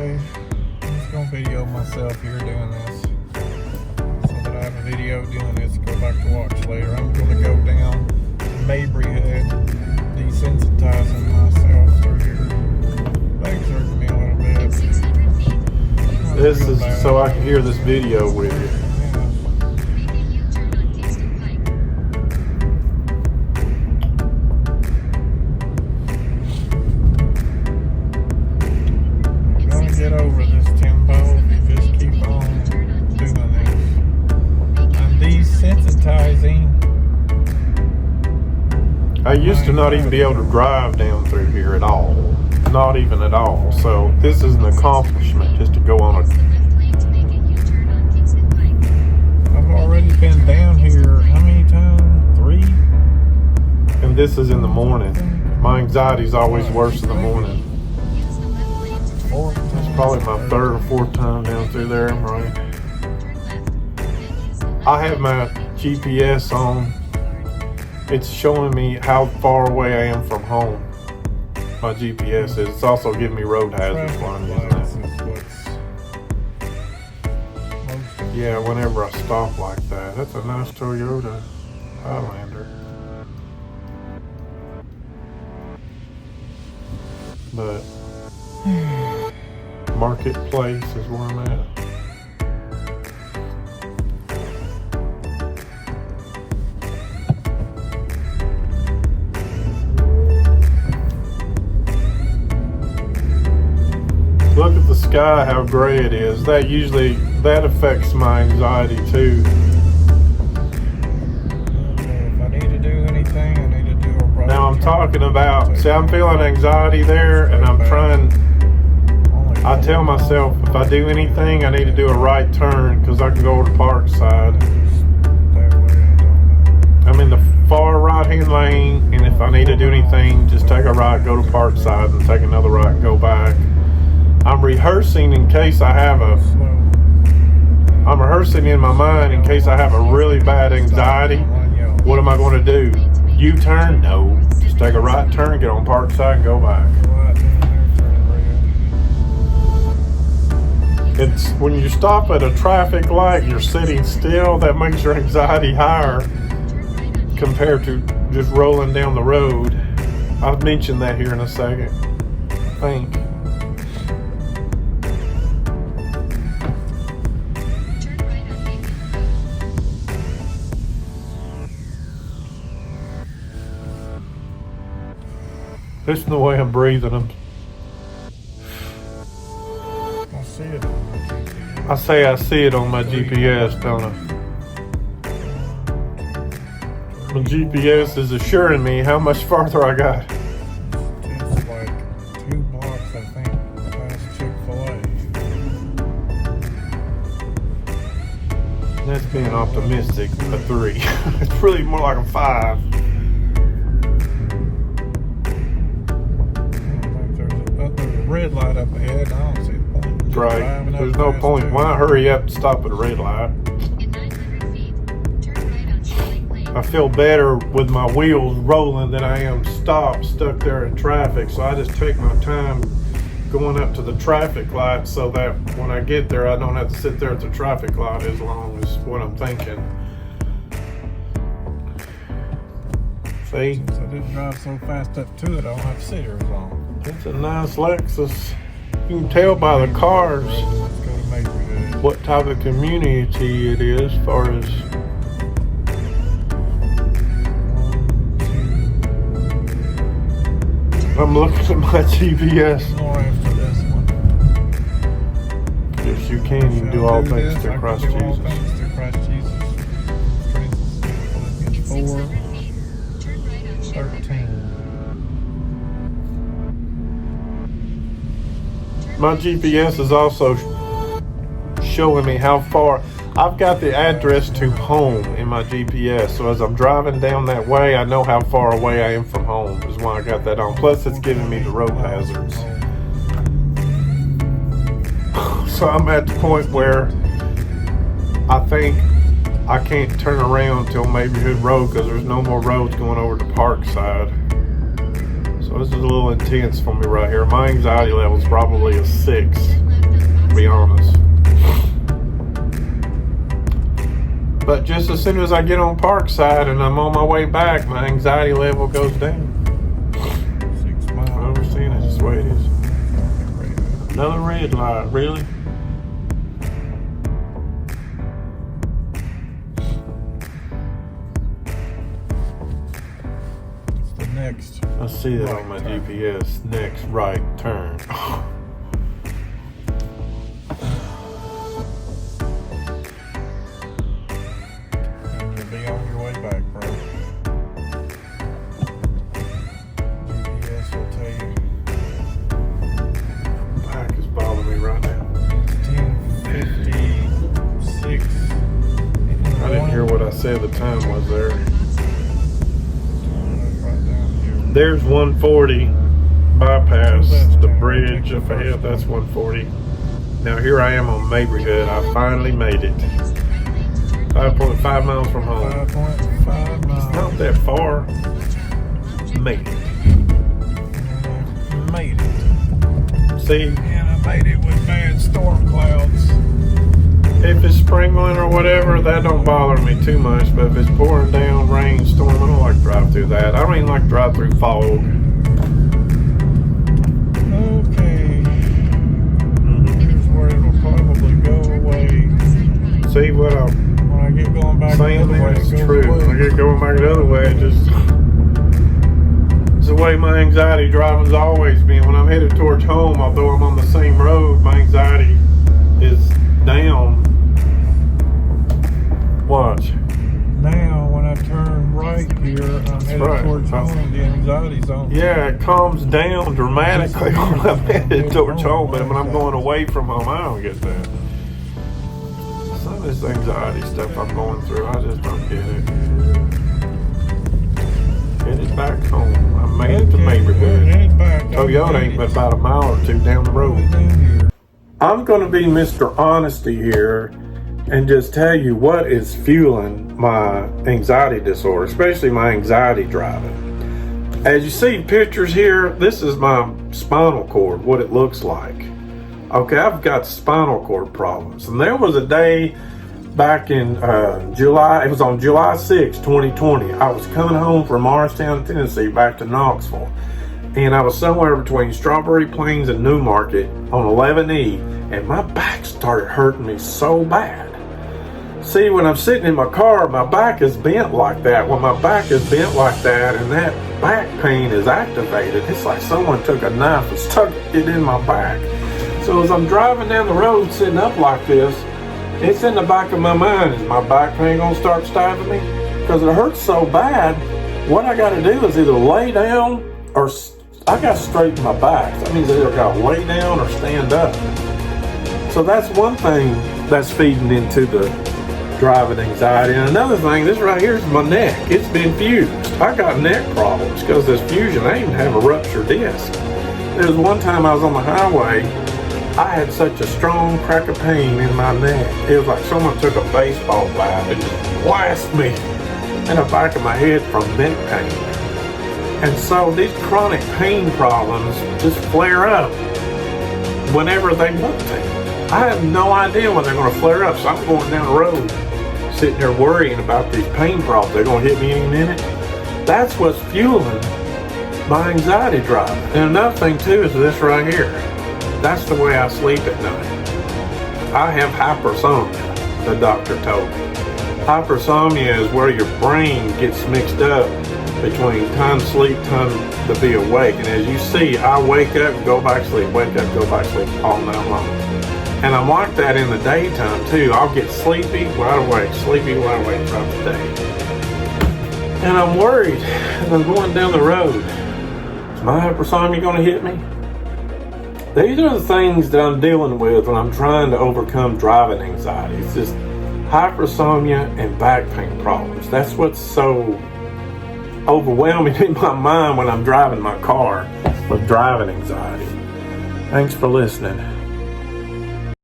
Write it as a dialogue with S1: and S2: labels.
S1: Okay, I'm just gonna video myself here doing this so that I have a video doing this to go back to watch later. I'm gonna go down to Mabry Head, desensitizing myself through here. Legs hurting me a little bit.
S2: This is so I can hear this video with you.
S1: Get over this tempo if you just keep on doing this. I'm desensitizing.
S2: I used to not even be able to drive down through here at all. Not even at all. So this is an accomplishment just to go on a...
S1: I've already been down here how many times? 3?
S2: And this is in the morning. My anxiety's always worse in the morning.
S1: 4 times.
S2: It's probably my 3rd or 4th time down through there, right? I have my GPS on. It's showing me how far away I am from home. My GPS is. It's also giving me road hazards while I'm using that. Yeah, whenever I stop like that. That's a nice Toyota Highlander. But Marketplace is where I'm at. Look at the sky, how gray it is. That affects my anxiety too.
S1: If I need to do anything, I need to do a right.
S2: Now I'm talking about, see, I'm feeling anxiety there, and I'm trying, I tell myself if I do anything, I need to do a right turn because I can go over to Parkside. I'm in the far right hand lane, and if I need to do anything, just take a right, go to Parkside, and take another right and go back. I'm rehearsing in case I have I'm rehearsing in my mind in case I have a really bad anxiety. What am I going to do? U-turn? No. Just take a right turn, get on Parkside, and go back. It's when you stop at a traffic light, you're sitting still, that makes your anxiety higher compared to just rolling down the road. I'll mention that here in a second, I think. Listen to the way I'm breathing.
S1: I see it on my GPS.
S2: I say I see it on my GPS, don't I? My GPS is assuring me how much farther I got.
S1: It's like 2 blocks, I think, past Chick-fil-A.
S2: That's being optimistic, a 3. It's really more like a 5.
S1: Red light up ahead. I don't see the point.
S2: Right. There's no point. Why hurry up and stop at a red light? I feel better with my wheels rolling than I am stuck there in traffic. So I just take my time going up to the traffic light so that when I get there, I don't have to sit there at the traffic light as long as what I'm thinking. See?
S1: Since I didn't drive so fast up to it, I don't have to sit here as long.
S2: It's a nice Lexus. You can tell by the cars
S1: Let's go to Mabry Head.
S2: what type of community it is as far as... I'm looking at my GPS.
S1: More after this one.
S2: Yes, you can. You can do all things through Christ
S1: Jesus. All
S2: Jesus.
S1: things through Christ Jesus. Philippians 4:13.
S2: My GPS is also showing me how far. I've got the address to home in my GPS, so as I'm driving down that way, I know how far away I am from home, is why I got that on. Plus, it's giving me the road hazards. So I'm at the point where I think I can't turn around till Mabry Hood Road because there's no more roads going over to Parkside. So this is a little intense for me right here. My anxiety level is probably a 6. to be honest. But just as soon as I get on Parkside and I'm on my way back, my anxiety level goes down.
S1: 6 miles.
S2: I understand that's just the way it is. Another red light, really?
S1: It's the next.
S2: I see that on my GPS. Next right turn.
S1: And you'll be on your way back, bro. GPS will tell you.
S2: Back is bothering me right now.
S1: 10:56.
S2: I didn't hear what I said the time was there.
S1: Right down here.
S2: There's 140 bypass the bridge up ahead. That's 140. Now here I am on Mabry Hood. I finally made it. 5.5 miles from home.
S1: 5.5 miles.
S2: Not that far. Made it.
S1: Made it.
S2: See,
S1: And I made it with bad storm clouds.
S2: if it's sprinkling or whatever, that don't bother me too much. But if it's pouring down, rain, storm, I don't like to drive through that. I don't even like to drive through fog.
S1: Okay. Here's where it'll probably go away.
S2: See what I'm
S1: When I get going back the
S2: saying
S1: other way,
S2: there?
S1: it
S2: It's
S1: goes
S2: true.
S1: away.
S2: When I get going back the other way, it's the way my anxiety driving's always been. When I'm headed towards home, although I'm on the same road, my anxiety is down. Watch.
S1: Now, when I turn right here, I'm headed
S2: right.
S1: towards home. The anxiety's on.
S2: Yeah, it calms down dramatically when I'm headed towards home, but when I'm going away from home, I don't get that. Some of this anxiety stuff I'm going through, I just don't get it. Headed back home. I made it to Mabry Hood.
S1: Headed back.
S2: Toyota ain't but about a mile or two down the road.
S1: Down here.
S2: I'm going to be Mr. Honesty here and just tell you what is fueling my anxiety disorder, especially my anxiety driving. As you see pictures here, this is my spinal cord, what it looks like. Okay, I've got spinal cord problems. And there was a day back in July, it was on July 6, 2020. I was coming home from Morristown, Tennessee, back to Knoxville. And I was somewhere between Strawberry Plains and Newmarket on 11E, and my back started hurting me so bad. See, when I'm sitting in my car, my back is bent like that. When my back is bent like that and that back pain is activated, it's like someone took a knife and stuck it in my back. So as I'm driving down the road sitting up like this, it's in the back of my mind, is my back pain gonna start stabbing me? Because it hurts so bad, what I gotta do is either lay down or I gotta straighten my back. That means I either gotta lay down or stand up. So that's one thing that's feeding into the driving anxiety. And another thing, this right here is my neck. It's been fused. I got neck problems because this fusion. I even have a ruptured disc. There was one time I was on the highway, I had such a strong crack of pain in my neck. It was like someone took a baseball bat and just blasted me in the back of my head from neck pain. And so these chronic pain problems just flare up whenever they want to. I have no idea when they're going to flare up, so I'm going down the road sitting there worrying about these pain problems. They're going to hit me any minute. That's what's fueling my anxiety driving. And another thing too is this right here. That's the way I sleep at night. I have hypersomnia, the doctor told me. Hypersomnia is where your brain gets mixed up between time to sleep, time to be awake. And as you see, I wake up, go back to sleep, wake up, go back to sleep all night long. And I'm like that in the daytime too. I'll get sleepy, wide awake, sleepy, wide awake throughout the day. And I'm worried as I'm going down the road. Is my hypersomnia going to hit me? These are the things that I'm dealing with when I'm trying to overcome driving anxiety. It's just hypersomnia and back pain problems. That's what's so overwhelming in my mind when I'm driving my car with driving anxiety. Thanks for listening.